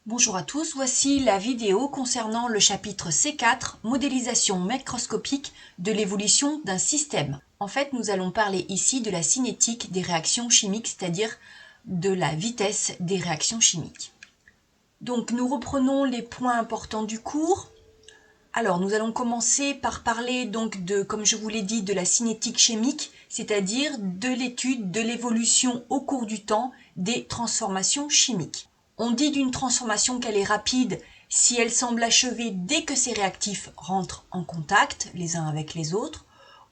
Bonjour à tous, voici la vidéo concernant le chapitre C4, modélisation macroscopique de l'évolution d'un système. En fait, nous allons parler ici de la cinétique des réactions chimiques, c'est-à-dire de la vitesse des réactions chimiques. Donc nous reprenons les points importants du cours. Alors nous allons commencer par parler donc de, comme je vous l'ai dit, de la cinétique chimique, c'est-à-dire de l'étude de l'évolution au cours du temps des transformations chimiques. On dit d'une transformation qu'elle est rapide si elle semble achevée dès que ces réactifs rentrent en contact les uns avec les autres,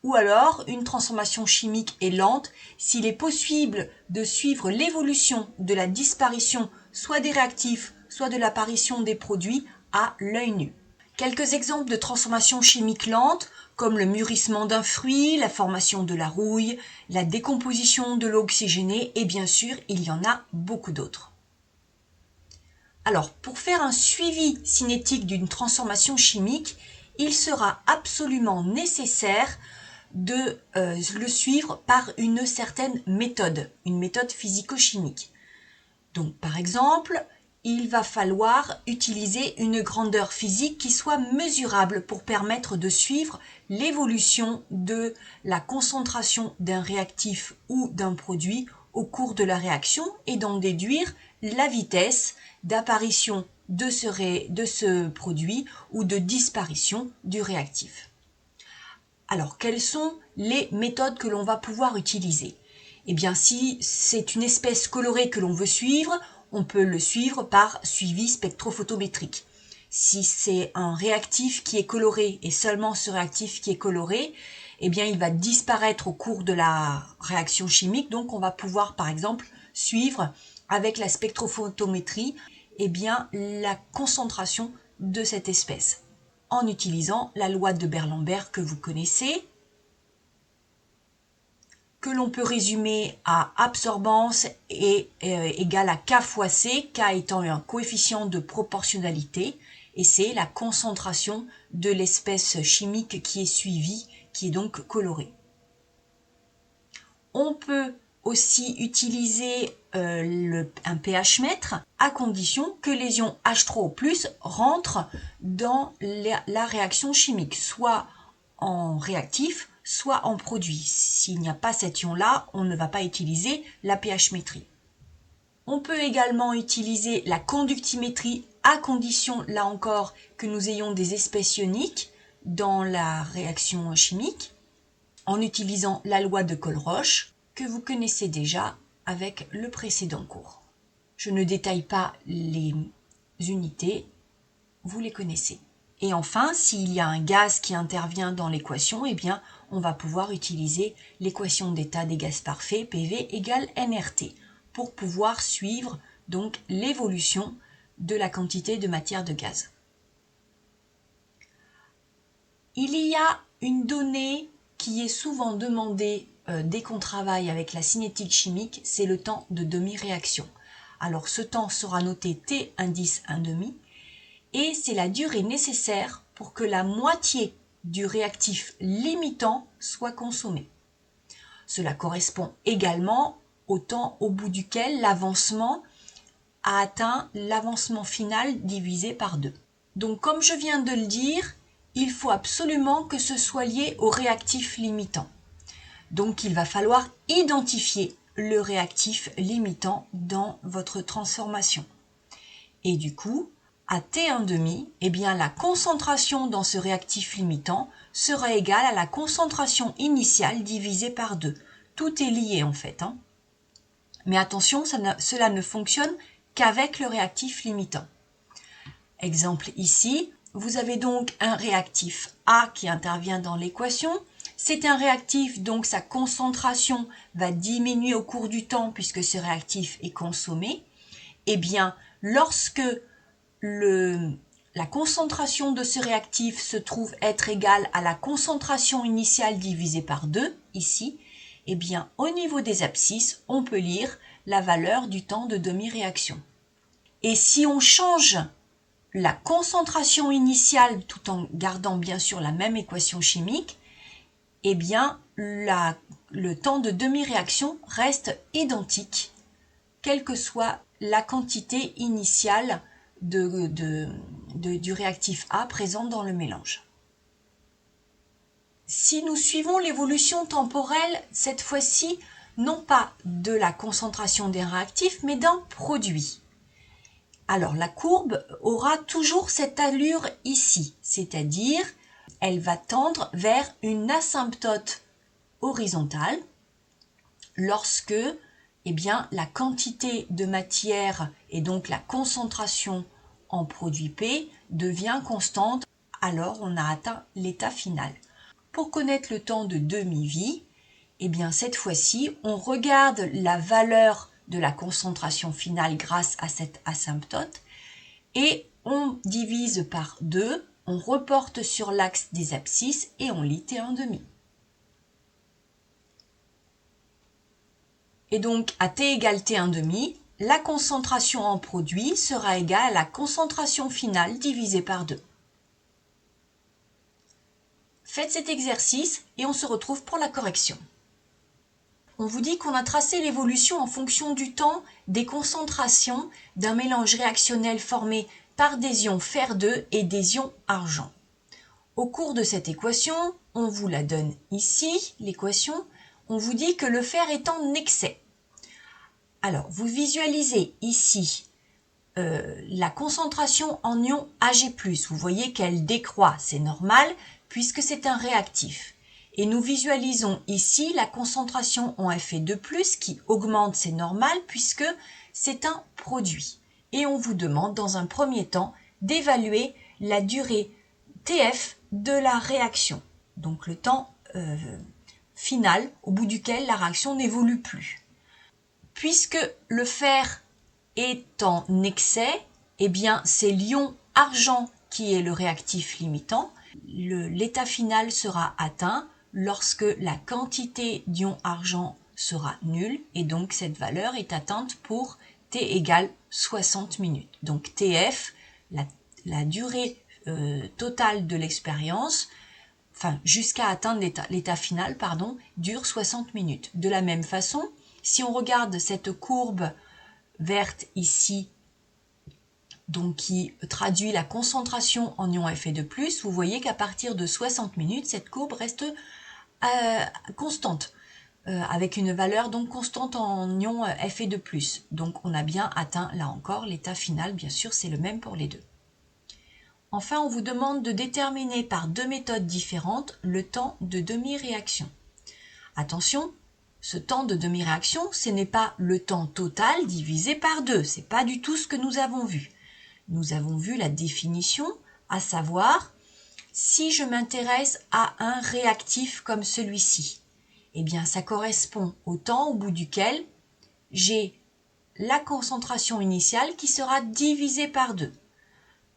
ou alors une transformation chimique est lente s'il est possible de suivre l'évolution de la disparition soit des réactifs, soit de l'apparition des produits à l'œil nu. Quelques exemples de transformations chimiques lentes, comme le mûrissement d'un fruit, la formation de la rouille, la décomposition de l'eau oxygénée, et bien sûr, il y en a beaucoup d'autres. Alors, pour faire un suivi cinétique d'une transformation chimique, il sera absolument nécessaire de le suivre par une certaine méthode, une méthode physico-chimique. Donc, par exemple, il va falloir utiliser une grandeur physique qui soit mesurable pour permettre de suivre l'évolution de la concentration d'un réactif ou d'un produit au cours de la réaction et d'en déduire la vitesse d'apparition de ce produit ou de disparition du réactif. Alors, quelles sont les méthodes que l'on va pouvoir utiliser ? Eh bien, si c'est une espèce colorée que l'on veut suivre, on peut le suivre par suivi spectrophotométrique. Si c'est un réactif qui est coloré et seulement ce réactif qui est coloré, eh bien, il va disparaître au cours de la réaction chimique. Donc, on va pouvoir, par exemple, suivre avec la spectrophotométrie, eh bien, la concentration de cette espèce en utilisant la loi de Beer-Lambert que vous connaissez, que l'on peut résumer à absorbance égale à K fois C, K étant un coefficient de proportionnalité, et c'est la concentration de l'espèce chimique qui est suivie, qui est donc colorée. On peut aussi utiliser un pH mètre à condition que les ions H3O+ rentrent dans la réaction chimique, soit en réactif, soit en produit. S'il n'y a pas cet ion-là, on ne va pas utiliser la pH-métrie. On peut également utiliser la conductimétrie à condition, là encore, que nous ayons des espèces ioniques dans la réaction chimique, en utilisant la loi de Colroche, que vous connaissez déjà avec le précédent cours. Je ne détaille pas les unités, vous les connaissez. Et enfin, s'il y a un gaz qui intervient dans l'équation, eh bien, on va pouvoir utiliser l'équation d'état des gaz parfaits, PV égale nRT, pour pouvoir suivre donc l'évolution de la quantité de matière de gaz. Il y a une donnée qui est souvent demandée dès qu'on travaille avec la cinétique chimique, c'est le temps de demi-réaction. Alors ce temps sera noté T indice 1,5 et c'est la durée nécessaire pour que la moitié du réactif limitant soit consommée. Cela correspond également au temps au bout duquel l'avancement a atteint l'avancement final divisé par 2. Donc comme je viens de le dire, il faut absolument que ce soit lié au réactif limitant. Donc il va falloir identifier le réactif limitant dans votre transformation. Et du coup, à T1,5, eh bien la concentration dans ce réactif limitant sera égale à la concentration initiale divisée par 2. Tout est lié en fait. Mais attention, cela ne fonctionne qu'avec le réactif limitant. Exemple ici, vous avez donc un réactif A qui intervient dans l'équation. C'est un réactif, donc sa concentration va diminuer au cours du temps puisque ce réactif est consommé. Eh bien, lorsque la concentration de ce réactif se trouve être égale à la concentration initiale divisée par 2, ici, eh bien, au niveau des abscisses, on peut lire la valeur du temps de demi-réaction. Et si on change la concentration initiale tout en gardant bien sûr la même équation chimique, eh bien le temps de demi-réaction reste identique, quelle que soit la quantité initiale du réactif A présent dans le mélange. Si nous suivons l'évolution temporelle, cette fois-ci, non pas de la concentration des réactifs, mais d'un produit. Alors la courbe aura toujours cette allure ici, c'est-à-dire elle va tendre vers une asymptote horizontale lorsque la quantité de matière et donc la concentration en produit P devient constante, alors on a atteint l'état final. Pour connaître le temps de demi-vie, cette fois-ci, on regarde la valeur de la concentration finale grâce à cette asymptote et on divise par 2, on reporte sur l'axe des abscisses et on lit T1,5. Et donc, à T égale T1,5, la concentration en produit sera égale à la concentration finale divisée par 2. Faites cet exercice et on se retrouve pour la correction. On vous dit qu'on a tracé l'évolution en fonction du temps des concentrations d'un mélange réactionnel formé par des ions fer-2 et des ions argent. Au cours de cette équation, on vous la donne ici, l'équation, on vous dit que le fer est en excès. Alors, vous visualisez ici la concentration en ion Ag+. Vous voyez qu'elle décroît, c'est normal, puisque c'est un réactif. Et nous visualisons ici la concentration en Fe2+, qui augmente, c'est normal, puisque c'est un produit. Et on vous demande, dans un premier temps, d'évaluer la durée TF de la réaction. Donc le temps final, au bout duquel la réaction n'évolue plus. Puisque le fer est en excès, c'est l'ion argent qui est le réactif limitant. L'état final sera atteint lorsque la quantité d'ion argent sera nulle et donc cette valeur est atteinte pour T égale 60 minutes. Donc TF, la durée totale de l'expérience, jusqu'à atteindre l'état final, dure 60 minutes. De la même façon, si on regarde cette courbe verte ici, donc qui traduit la concentration en ion Fe2+, vous voyez qu'à partir de 60 minutes, cette courbe reste constante, avec une valeur donc constante en ion Fe2+. Donc on a bien atteint là encore l'état final, bien sûr c'est le même pour les deux. Enfin, on vous demande de déterminer par deux méthodes différentes le temps de demi-réaction. Attention, ce temps de demi-réaction, ce n'est pas le temps total divisé par 2, ce n'est pas du tout ce que nous avons vu. Nous avons vu la définition, à savoir, si je m'intéresse à un réactif comme celui-ci, ça correspond au temps au bout duquel j'ai la concentration initiale qui sera divisée par 2.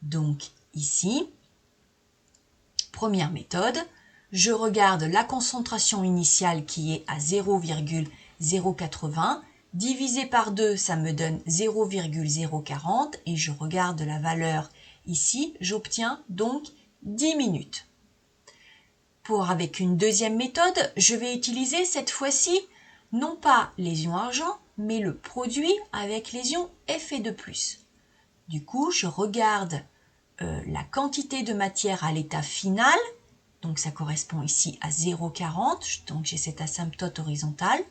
Donc ici, première méthode, je regarde la concentration initiale qui est à 0,080, divisé par 2, ça me donne 0,040 et je regarde la valeur ici, j'obtiens donc 10 minutes. Avec une deuxième méthode, je vais utiliser cette fois-ci non pas les ions argent, mais le produit avec les ions Fe2+. Du coup, je regarde la quantité de matière à l'état final, donc ça correspond ici à 0,40, donc j'ai cette asymptote horizontale,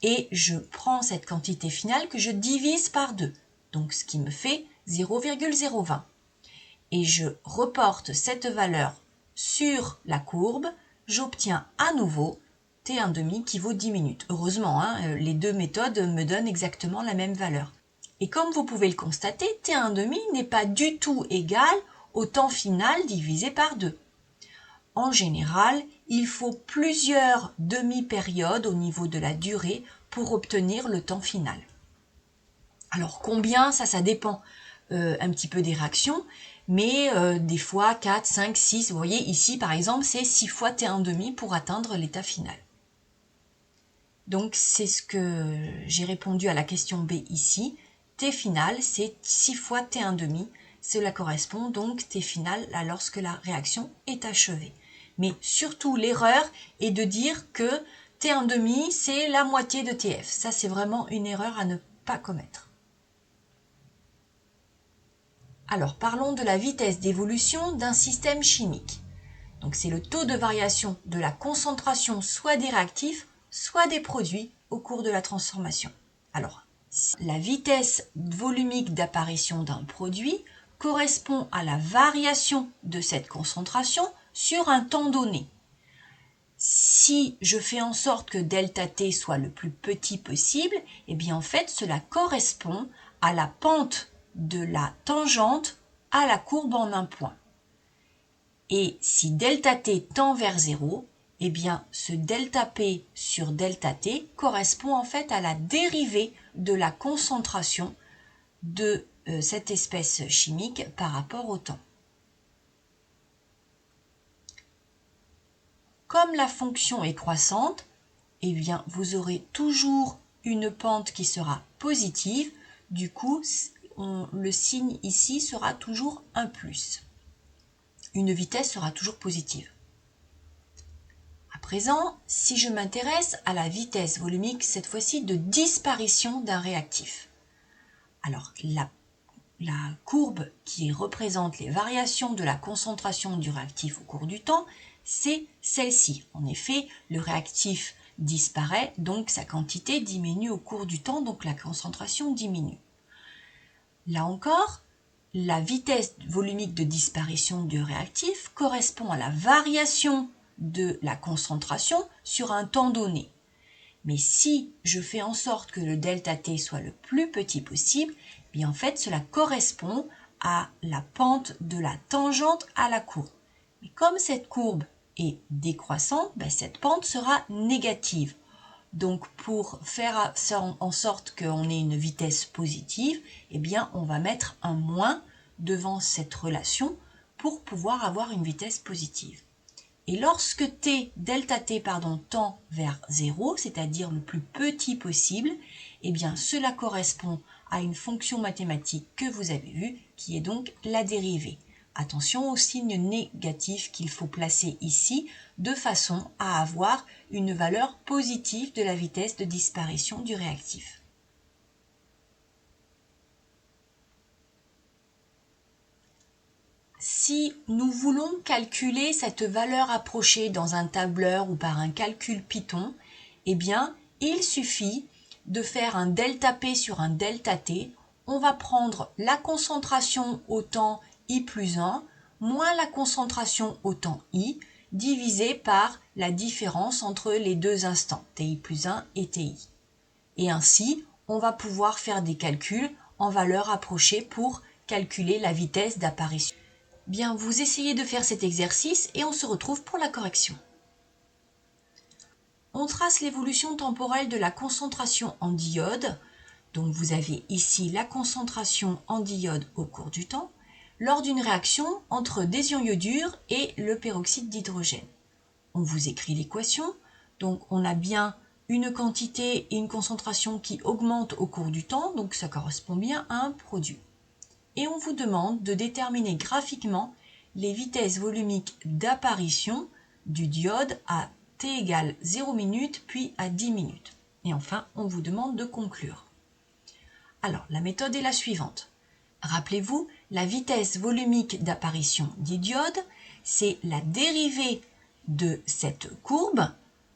et je prends cette quantité finale que je divise par 2, donc ce qui me fait 0,020. Et je reporte cette valeur sur la courbe, j'obtiens à nouveau T1,5 qui vaut 10 minutes. Heureusement, les deux méthodes me donnent exactement la même valeur. Et comme vous pouvez le constater, T1,5 n'est pas du tout égal au temps final divisé par 2. En général, il faut plusieurs demi-périodes au niveau de la durée pour obtenir le temps final. Alors combien, ça dépend un petit peu des réactions, mais des fois 4, 5, 6, vous voyez ici par exemple c'est 6 fois T1,5 pour atteindre l'état final. Donc c'est ce que j'ai répondu à la question B ici. T final c'est 6 fois T1,5, cela correspond donc T final lorsque la réaction est achevée. Mais surtout l'erreur est de dire que T1,5 c'est la moitié de TF. Ça c'est vraiment une erreur à ne pas commettre. Alors, parlons de la vitesse d'évolution d'un système chimique. Donc, c'est le taux de variation de la concentration soit des réactifs, soit des produits au cours de la transformation. Alors, la vitesse volumique d'apparition d'un produit correspond à la variation de cette concentration sur un temps donné. Si je fais en sorte que delta t soit le plus petit possible, eh bien en fait cela correspond à la pente de la tangente à la courbe en un point. Et si delta t tend vers 0, eh bien ce delta p sur delta t correspond en fait à la dérivée de la concentration de cette espèce chimique par rapport au temps. Comme la fonction est croissante, eh bien, vous aurez toujours une pente qui sera positive. Du coup, le signe ici sera toujours un plus. Une vitesse sera toujours positive. À présent, si je m'intéresse à la vitesse volumique, cette fois-ci de disparition d'un réactif. Alors, la courbe qui représente les variations de la concentration du réactif au cours du temps, c'est celle-ci. En effet, le réactif disparaît, donc sa quantité diminue au cours du temps, donc la concentration diminue. Là encore, la vitesse volumique de disparition du réactif correspond à la variation de la concentration sur un temps donné. Mais si je fais en sorte que le delta t soit le plus petit possible, bien en fait cela correspond à la pente de la tangente à la courbe. Mais comme cette courbe est décroissante, cette pente sera négative. Donc pour faire en sorte qu'on ait une vitesse positive, eh bien on va mettre un moins devant cette relation pour pouvoir avoir une vitesse positive. Et lorsque delta t tend vers 0, c'est-à-dire le plus petit possible, eh bien cela correspond à une fonction mathématique que vous avez vue, qui est donc la dérivée. Attention au signe négatif qu'il faut placer ici, de façon à avoir une valeur positive de la vitesse de disparition du réactif. Si nous voulons calculer cette valeur approchée dans un tableur ou par un calcul Python, eh bien, il suffit de faire un delta P sur un delta T. On va prendre la concentration au temps I plus 1 moins la concentration au temps I divisé par la différence entre les deux instants, TI plus 1 et TI. Et ainsi, on va pouvoir faire des calculs en valeur approchée pour calculer la vitesse d'apparition. Bien, vous essayez de faire cet exercice et on se retrouve pour la correction. On trace l'évolution temporelle de la concentration en diode. Donc vous avez ici la concentration en diode au cours du temps lors d'une réaction entre des ions iodures et le peroxyde d'hydrogène. On vous écrit l'équation. Donc on a bien une quantité et une concentration qui augmentent au cours du temps, donc ça correspond bien à un produit. Et on vous demande de déterminer graphiquement les vitesses volumiques d'apparition du diode à t égale 0 minutes puis à 10 minutes. Et enfin, on vous demande de conclure. Alors, la méthode est la suivante. Rappelez-vous, la vitesse volumique d'apparition du diode, c'est la dérivée de cette courbe,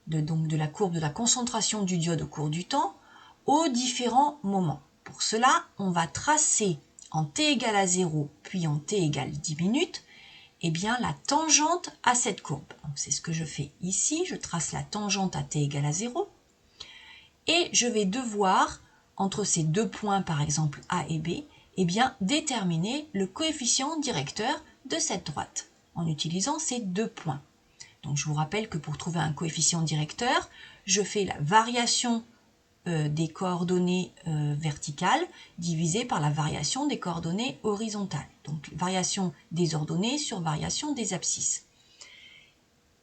donc de la courbe de la concentration du diode au cours du temps, aux différents moments. Pour cela, on va tracer en t égale à 0, puis en t égale 10 minutes, eh bien la tangente à cette courbe. C'est ce que je fais ici, je trace la tangente à t égale à 0, et je vais devoir, entre ces deux points par exemple A et B, eh bien déterminer le coefficient directeur de cette droite, en utilisant ces deux points. Donc je vous rappelle que pour trouver un coefficient directeur, je fais la variation des coordonnées verticales divisée par la variation des coordonnées horizontales. Donc variation des ordonnées sur variation des abscisses.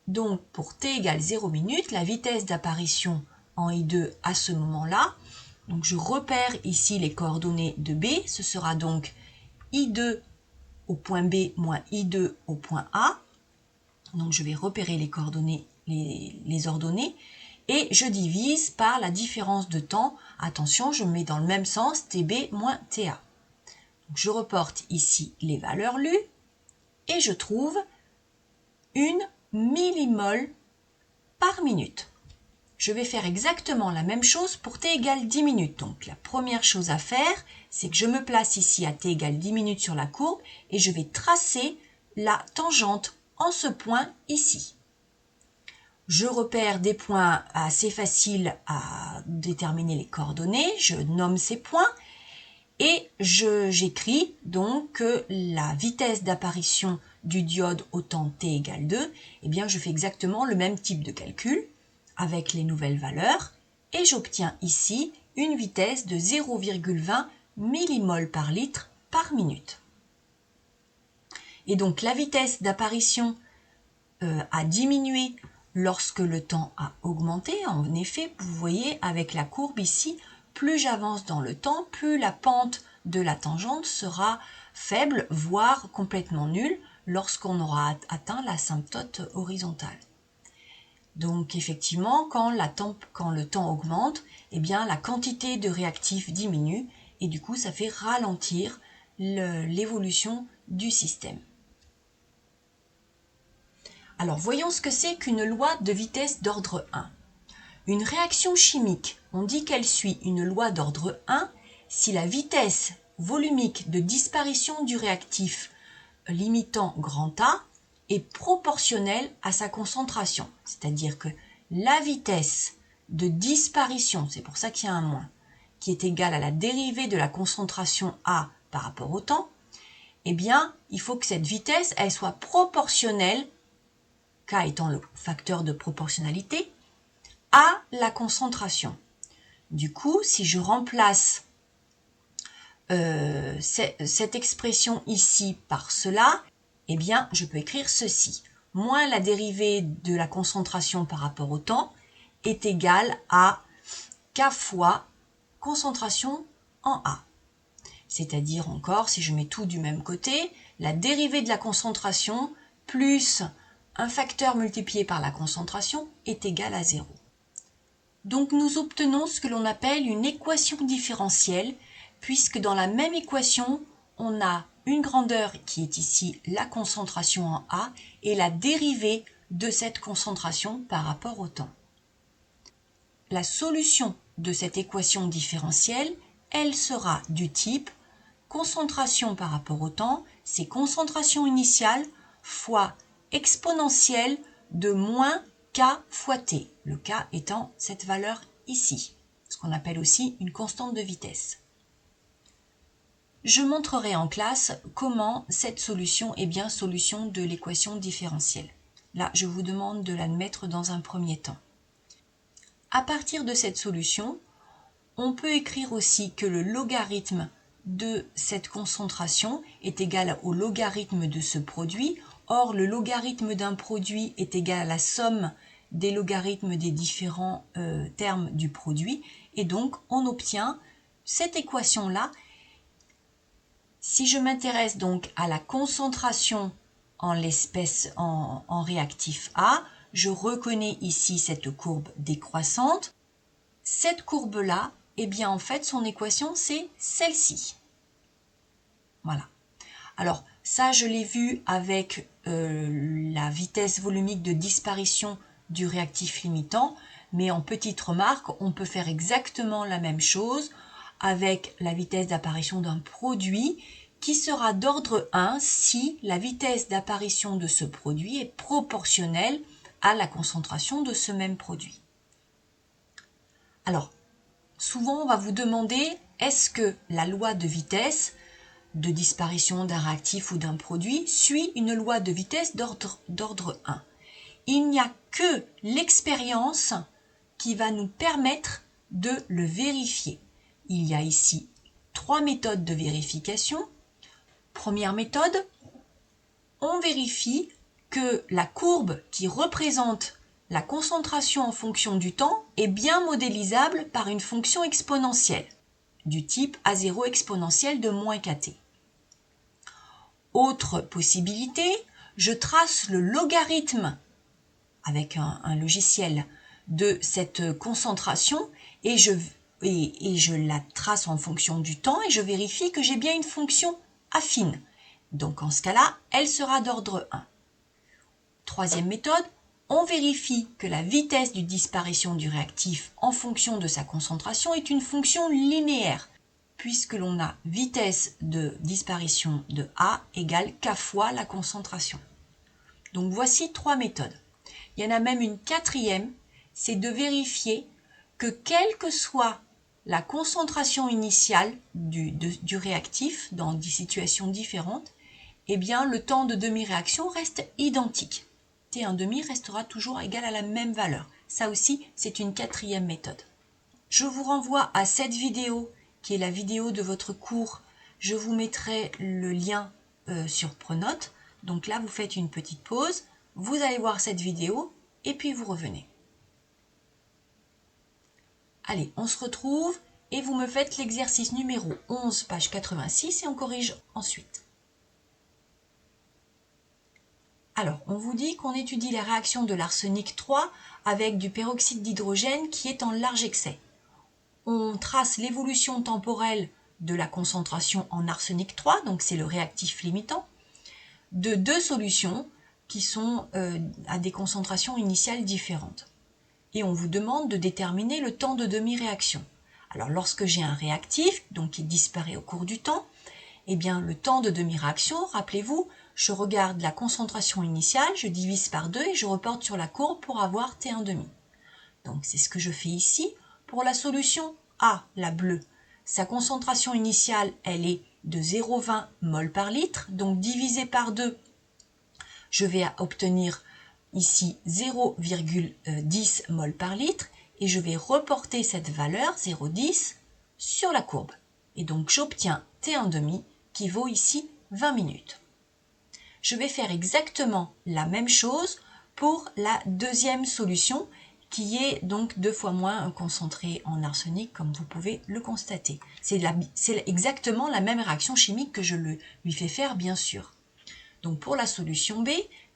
Donc pour t égale 0 minutes, la vitesse d'apparition en I2 à ce moment-là, donc je repère ici les coordonnées de B, ce sera donc I2 au point B moins I2 au point A. Donc je vais repérer les coordonnées, les ordonnées, et je divise par la différence de temps. Attention, je mets dans le même sens TB moins TA. Je reporte ici les valeurs lues et je trouve une millimole par minute. Je vais faire exactement la même chose pour t égale 10 minutes. Donc la première chose à faire, c'est que je me place ici à t égale 10 minutes sur la courbe et je vais tracer la tangente en ce point ici. Je repère des points assez faciles à déterminer les coordonnées, je nomme ces points et j'écris donc que la vitesse d'apparition du diode au temps t égale 2, eh bien je fais exactement le même type de calcul avec les nouvelles valeurs et j'obtiens ici une vitesse de 0,20 millimol par litre par minute. Et donc la vitesse d'apparition a diminué lorsque le temps a augmenté. En effet, vous voyez avec la courbe ici, plus j'avance dans le temps, plus la pente de la tangente sera faible, voire complètement nulle, lorsqu'on aura atteint l'asymptote horizontale. Donc effectivement, quand le temps augmente, eh bien la quantité de réactif diminue et du coup ça fait ralentir l'évolution du système. Alors voyons ce que c'est qu'une loi de vitesse d'ordre 1. Une réaction chimique, on dit qu'elle suit une loi d'ordre 1 si la vitesse volumique de disparition du réactif limitant grand A est proportionnelle à sa concentration. C'est-à-dire que la vitesse de disparition, c'est pour ça qu'il y a un moins, qui est égale à la dérivée de la concentration A par rapport au temps, eh bien, il faut que cette vitesse, elle soit proportionnelle, K étant le facteur de proportionnalité, à la concentration. Du coup, si je remplace cette expression ici par cela, eh bien, je peux écrire ceci. Moins la dérivée de la concentration par rapport au temps est égale à K fois concentration en A. C'est-à-dire encore, si je mets tout du même côté, la dérivée de la concentration plus un facteur multiplié par la concentration est égal à 0. Donc nous obtenons ce que l'on appelle une équation différentielle, puisque dans la même équation, on a une grandeur qui est ici la concentration en A et la dérivée de cette concentration par rapport au temps. La solution de cette équation différentielle, elle sera du type concentration par rapport au temps, c'est concentration initiale fois exponentielle de moins K fois T, le K étant cette valeur ici, ce qu'on appelle aussi une constante de vitesse. Je montrerai en classe comment cette solution est bien solution de l'équation différentielle. Là, je vous demande de l'admettre dans un premier temps. À partir de cette solution, on peut écrire aussi que le logarithme de cette concentration est égal au logarithme de ce produit. Or, le logarithme d'un produit est égal à la somme des logarithmes des différents termes du produit. Et donc, on obtient cette équation-là. Si je m'intéresse donc à la concentration en l'espèce en réactif A, je reconnais ici cette courbe décroissante. Cette courbe-là, eh bien en fait, son équation, c'est celle-ci. Voilà. Alors, ça, je l'ai vu avec la vitesse volumique de disparition du réactif limitant, mais en petite remarque, on peut faire exactement la même chose avec la vitesse d'apparition d'un produit qui sera d'ordre 1 si la vitesse d'apparition de ce produit est proportionnelle à la concentration de ce même produit. Alors, souvent, on va vous demander, est-ce que la loi de vitesse de disparition d'un réactif ou d'un produit suit une loi de vitesse d'ordre 1? Il n'y a que l'expérience qui va nous permettre de le vérifier. Il y a ici 3 méthodes de vérification. Première méthode, on vérifie que la courbe qui représente la concentration en fonction du temps est bien modélisable par une fonction exponentielle du type A0 exponentielle de moins kt. Autre possibilité, je trace le logarithme avec un logiciel de cette concentration et je et je la trace en fonction du temps et je vérifie que j'ai bien une fonction affine. Donc en ce cas-là, elle sera d'ordre 1. Troisième méthode, on vérifie que la vitesse de disparition du réactif en fonction de sa concentration est une fonction linéaire, puisque l'on a vitesse de disparition de A égale K fois la concentration. Donc voici 3 méthodes. Il y en a même une quatrième, c'est de vérifier que quelle que soit la concentration initiale du réactif dans des situations différentes, eh bien le temps de demi-réaction reste identique. T1,5 restera toujours égal à la même valeur. Ça aussi, c'est une quatrième méthode. Je vous renvoie à cette vidéo, qui est la vidéo de votre cours. Je vous mettrai le lien sur Pronote. Donc là, vous faites une petite pause, vous allez voir cette vidéo, et puis vous revenez. Allez, on se retrouve, et vous me faites l'exercice numéro 11, page 86, et on corrige ensuite. Alors, on vous dit qu'on étudie la réaction de l'arsenic 3 avec du peroxyde d'hydrogène qui est en large excès. On trace l'évolution temporelle de la concentration en arsenic 3, donc c'est le réactif limitant, de 2 solutions qui sont à des concentrations initiales différentes. Et on vous demande de déterminer le temps de demi-réaction. Alors, lorsque j'ai un réactif, donc qui disparaît au cours du temps, eh bien, le temps de demi-réaction, rappelez-vous, je regarde la concentration initiale, je divise par 2 et je reporte sur la courbe pour avoir T1,5. Donc c'est ce que je fais ici. Pour la solution A, la bleue, sa concentration initiale, elle est de 0,20 mol par litre. Donc divisé par 2, je vais obtenir ici 0,10 mol par litre. Et je vais reporter cette valeur, 0,10, sur la courbe. Et donc j'obtiens T1,5 qui vaut ici 20 minutes. Je vais faire exactement la même chose pour la deuxième solution qui est donc 2 fois moins concentrée en arsenic comme vous pouvez le constater. C'est exactement la même réaction chimique que je lui fais faire bien sûr. Donc pour la solution B,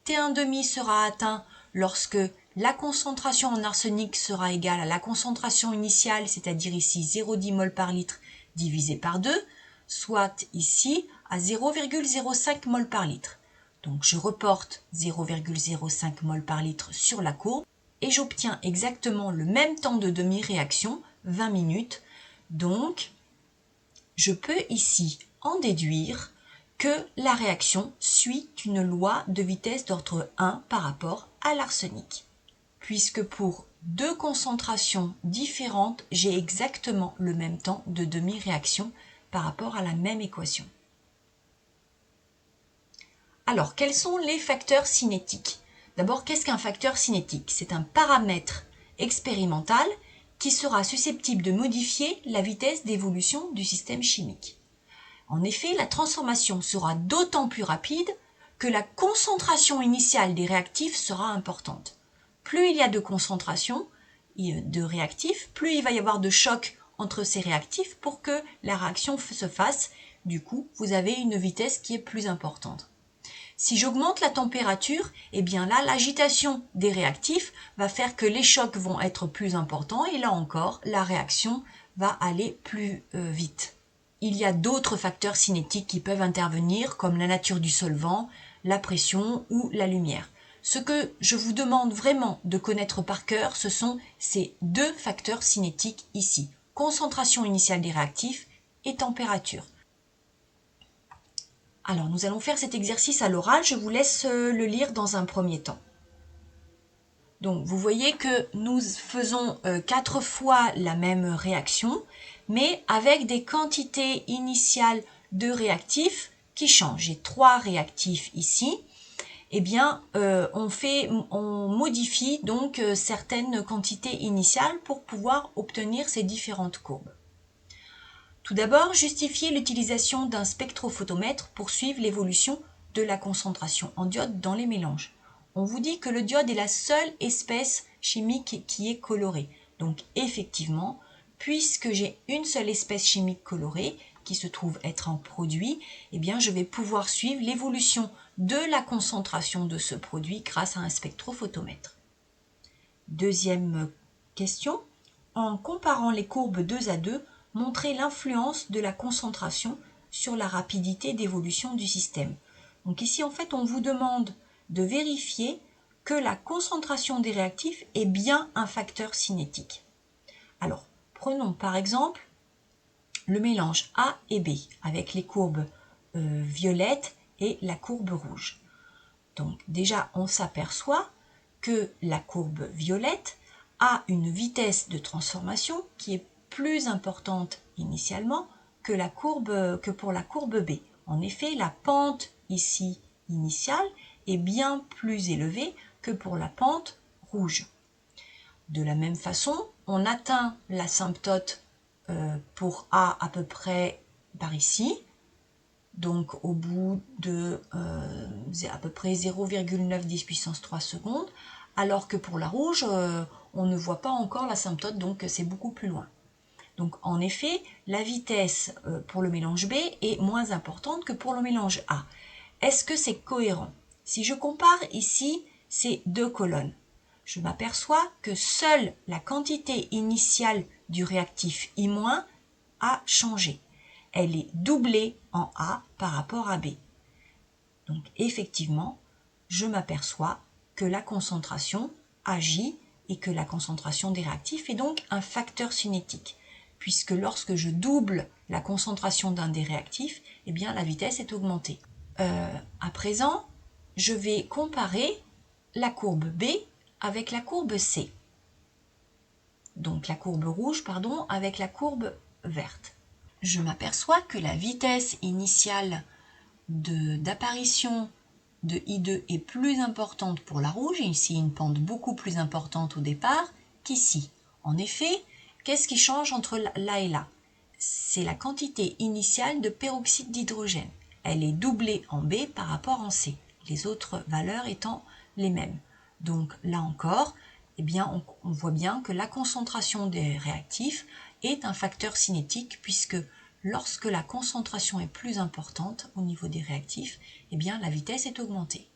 T1,5 sera atteint lorsque la concentration en arsenic sera égale à la concentration initiale, c'est-à-dire ici 0,10 mol par litre divisé par 2, soit ici à 0,05 mol par litre. Donc je reporte 0,05 mol par litre sur la courbe et j'obtiens exactement le même temps de demi-réaction, 20 minutes. Donc je peux ici en déduire que la réaction suit une loi de vitesse d'ordre 1 par rapport à l'arsenic. Puisque pour 2 concentrations différentes, j'ai exactement le même temps de demi-réaction par rapport à la même équation. Alors, quels sont les facteurs cinétiques? D'abord, qu'est-ce qu'un facteur cinétique? C'est un paramètre expérimental qui sera susceptible de modifier la vitesse d'évolution du système chimique. En effet, la transformation sera d'autant plus rapide que la concentration initiale des réactifs sera importante. Plus il y a de concentration de réactifs, plus il va y avoir de choc entre ces réactifs pour que la réaction se fasse. Du coup, vous avez une vitesse qui est plus importante. Si j'augmente la température, eh bien là, l'agitation des réactifs va faire que les chocs vont être plus importants et là encore, la réaction va aller plus vite. Il y a d'autres facteurs cinétiques qui peuvent intervenir comme la nature du solvant, la pression ou la lumière. Ce que je vous demande vraiment de connaître par cœur, ce sont ces 2 facteurs cinétiques ici, concentration initiale des réactifs et température. Alors, nous allons faire cet exercice à l'oral. Je vous laisse le lire dans un premier temps. Donc, vous voyez que nous faisons 4 fois la même réaction, mais avec des quantités initiales de réactifs qui changent. J'ai 3 réactifs ici. Eh bien, on modifie donc certaines quantités initiales pour pouvoir obtenir ces différentes courbes. Tout d'abord, justifier l'utilisation d'un spectrophotomètre pour suivre l'évolution de la concentration en diode dans les mélanges. On vous dit que le diode est la seule espèce chimique qui est colorée. Donc effectivement, puisque j'ai une seule espèce chimique colorée qui se trouve être un produit, eh bien je vais pouvoir suivre l'évolution de la concentration de ce produit grâce à un spectrophotomètre. Deuxième question. en comparant les courbes 2 à 2, montrer l'influence de la concentration sur la rapidité d'évolution du système. Donc ici, en fait, on vous demande de vérifier que la concentration des réactifs est bien un facteur cinétique. Alors, prenons par exemple le mélange A et B avec les courbes violettes et la courbe rouge. Donc déjà, on s'aperçoit que la courbe violette a une vitesse de transformation qui est plus importante initialement que pour la courbe B. En effet, la pente ici initiale est bien plus élevée que pour la pente rouge. De la même façon, on atteint l'asymptote pour A à peu près par ici, donc au bout de à peu près 0,9 10 puissance 3 secondes, alors que pour la rouge, on ne voit pas encore l'asymptote, donc c'est beaucoup plus loin. Donc en effet, la vitesse pour le mélange B est moins importante que pour le mélange A. Est-ce que c'est cohérent? Si je compare ici ces deux colonnes, je m'aperçois que seule la quantité initiale du réactif I- a changé. Elle est doublée en A par rapport à B. Donc effectivement, je m'aperçois que la concentration agit et que la concentration des réactifs est donc un facteur cinétique, puisque lorsque je double la concentration d'un des réactifs, eh bien la vitesse est augmentée. À présent, je vais comparer la courbe B avec la courbe C. Donc la courbe rouge, pardon, avec la courbe verte. Je m'aperçois que la vitesse initiale d'apparition de I2 est plus importante pour la rouge, et ici une pente beaucoup plus importante au départ qu'ici. En effet, qu'est-ce qui change entre là et là? C'est la quantité initiale de peroxyde d'hydrogène. Elle est doublée en B par rapport en C, les autres valeurs étant les mêmes. Donc là encore, eh bien, on voit bien que la concentration des réactifs est un facteur cinétique, puisque lorsque la concentration est plus importante au niveau des réactifs, eh bien, la vitesse est augmentée.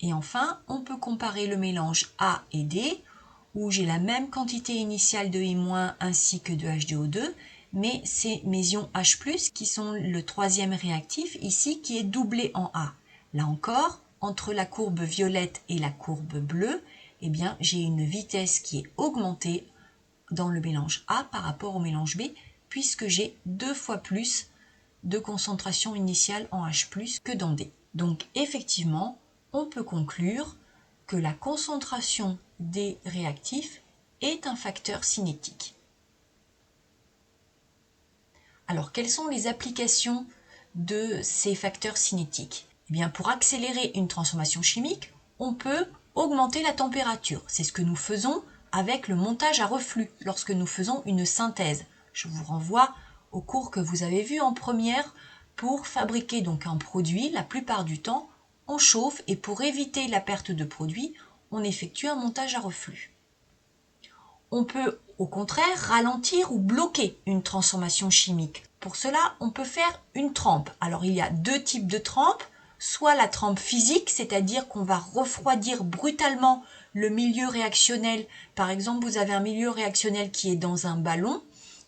Et enfin, on peut comparer le mélange A et D, où j'ai la même quantité initiale de I- ainsi que de H2O2, mais c'est mes ions H+, qui sont le troisième réactif ici, qui est doublé en A. Là encore, entre la courbe violette et la courbe bleue, eh bien, j'ai une vitesse qui est augmentée dans le mélange A par rapport au mélange B, puisque j'ai 2 fois plus de concentration initiale en H+ que dans D. Donc effectivement, on peut conclure que la concentration des réactifs est un facteur cinétique. Alors, quelles sont les applications de ces facteurs cinétiques? Eh bien, pour accélérer une transformation chimique, on peut augmenter la température. C'est ce que nous faisons avec le montage à reflux lorsque nous faisons une synthèse. Je vous renvoie au cours que vous avez vu en première. Pour fabriquer donc un produit, la plupart du temps, on chauffe, et pour éviter la perte de produit, on effectue un montage à reflux. On peut au contraire ralentir ou bloquer une transformation chimique. Pour cela, on peut faire une trempe. Alors il y a deux types de trempes, soit la trempe physique, c'est-à-dire qu'on va refroidir brutalement le milieu réactionnel. Par exemple, vous avez un milieu réactionnel qui est dans un ballon,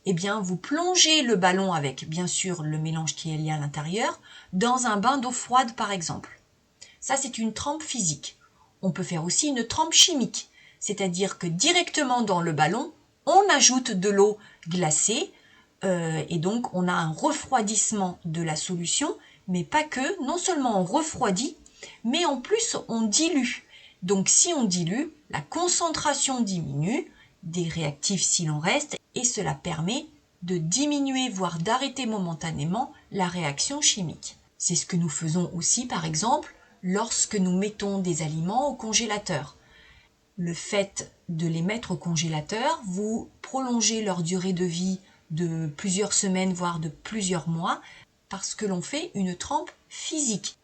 eh bien vous plongez le ballon avec bien sûr le mélange qui est lié à l'intérieur dans un bain d'eau froide par exemple. Ça, c'est une trempe physique. On peut faire aussi une trempe chimique, c'est-à-dire que directement dans le ballon, on ajoute de l'eau glacée et donc on a un refroidissement de la solution, mais pas que. Non seulement on refroidit, mais en plus on dilue. Donc si on dilue, la concentration diminue des réactifs s'il en reste, et cela permet de diminuer, voire d'arrêter momentanément la réaction chimique. C'est ce que nous faisons aussi par exemple lorsque nous mettons des aliments au congélateur. Le fait de les mettre au congélateur, vous prolongez leur durée de vie de plusieurs semaines, voire de plusieurs mois, parce que l'on fait une trempe physique.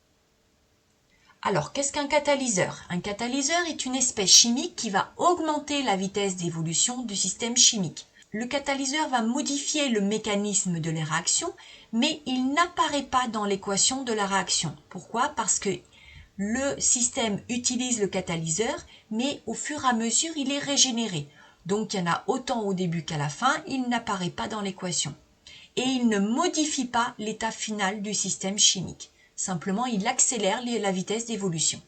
Alors, qu'est-ce qu'un catalyseur? Un catalyseur est une espèce chimique qui va augmenter la vitesse d'évolution du système chimique. Le catalyseur va modifier le mécanisme de la réaction, mais il n'apparaît pas dans l'équation de la réaction. Pourquoi? Parce que le système utilise le catalyseur, mais au fur et à mesure, il est régénéré. Donc il y en a autant au début qu'à la fin, il n'apparaît pas dans l'équation. Et il ne modifie pas l'état final du système chimique. Simplement, il accélère la vitesse d'évolution.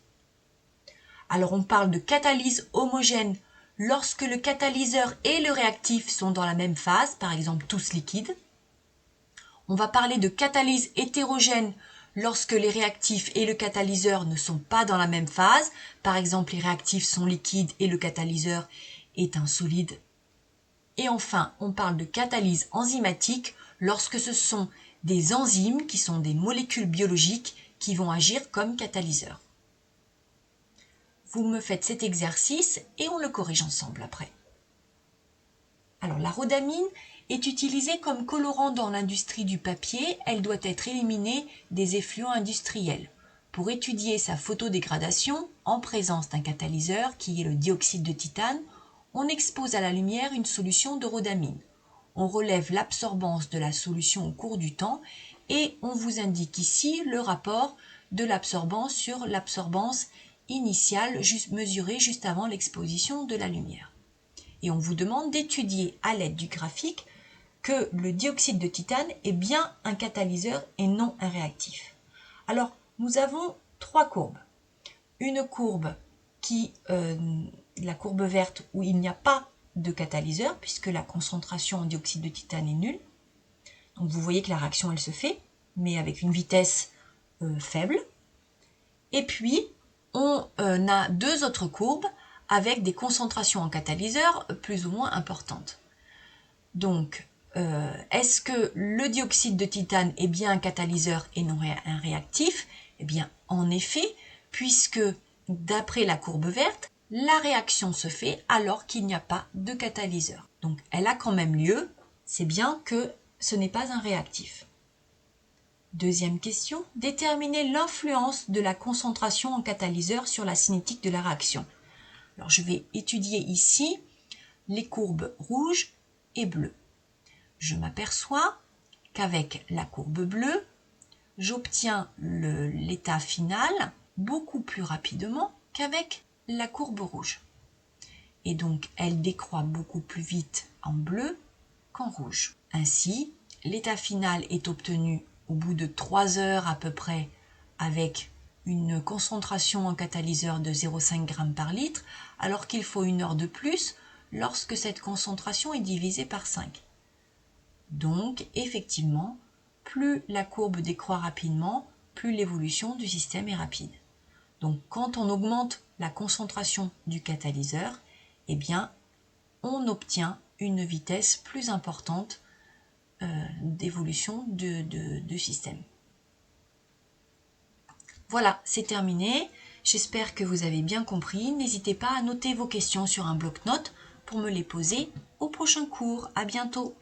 Alors on parle de catalyse homogène lorsque le catalyseur et le réactif sont dans la même phase, par exemple tous liquides. On va parler de catalyse hétérogène lorsque les réactifs et le catalyseur ne sont pas dans la même phase. Par exemple, les réactifs sont liquides et le catalyseur est un solide. Et enfin, on parle de catalyse enzymatique lorsque ce sont des enzymes qui sont des molécules biologiques qui vont agir comme catalyseurs. Vous me faites cet exercice et on le corrige ensemble après. Alors la rhodamine est utilisée comme colorant dans l'industrie du papier. Elle doit être éliminée des effluents industriels. Pour étudier sa photodégradation en présence d'un catalyseur qui est le dioxyde de titane, on expose à la lumière une solution de rhodamine. On relève l'absorbance de la solution au cours du temps et on vous indique ici le rapport de l'absorbance sur l'absorbance initiale mesurée juste avant l'exposition de la lumière. Et on vous demande d'étudier à l'aide du graphique que le dioxyde de titane est bien un catalyseur et non un réactif. Alors, nous avons trois courbes. Une courbe la courbe verte où il n'y a pas de catalyseur puisque la concentration en dioxyde de titane est nulle. Donc vous voyez que la réaction elle se fait, mais avec une vitesse faible. Et puis, on a deux autres courbes avec des concentrations en catalyseur plus ou moins importantes. Donc, est-ce que le dioxyde de titane est bien un catalyseur et non un réactif? Eh bien, en effet, puisque d'après la courbe verte, la réaction se fait alors qu'il n'y a pas de catalyseur. Donc, elle a quand même lieu, c'est bien que ce n'est pas un réactif. Deuxième question, déterminer l'influence de la concentration en catalyseur sur la cinétique de la réaction. Alors, je vais étudier ici les courbes rouges et bleues. Je m'aperçois qu'avec la courbe bleue, j'obtiens l'état final beaucoup plus rapidement qu'avec la courbe rouge. Et donc, elle décroît beaucoup plus vite en bleu qu'en rouge. Ainsi, l'état final est obtenu au bout de 3 heures à peu près avec une concentration en catalyseur de 0,5 g par litre, alors qu'il faut 1 heure de plus lorsque cette concentration est divisée par 5. Donc, effectivement, plus la courbe décroît rapidement, plus l'évolution du système est rapide. Donc, quand on augmente la concentration du catalyseur, eh bien, on obtient une vitesse plus importante d'évolution du système. Voilà, c'est terminé. J'espère que vous avez bien compris. N'hésitez pas à noter vos questions sur un bloc-notes pour me les poser au prochain cours. À bientôt.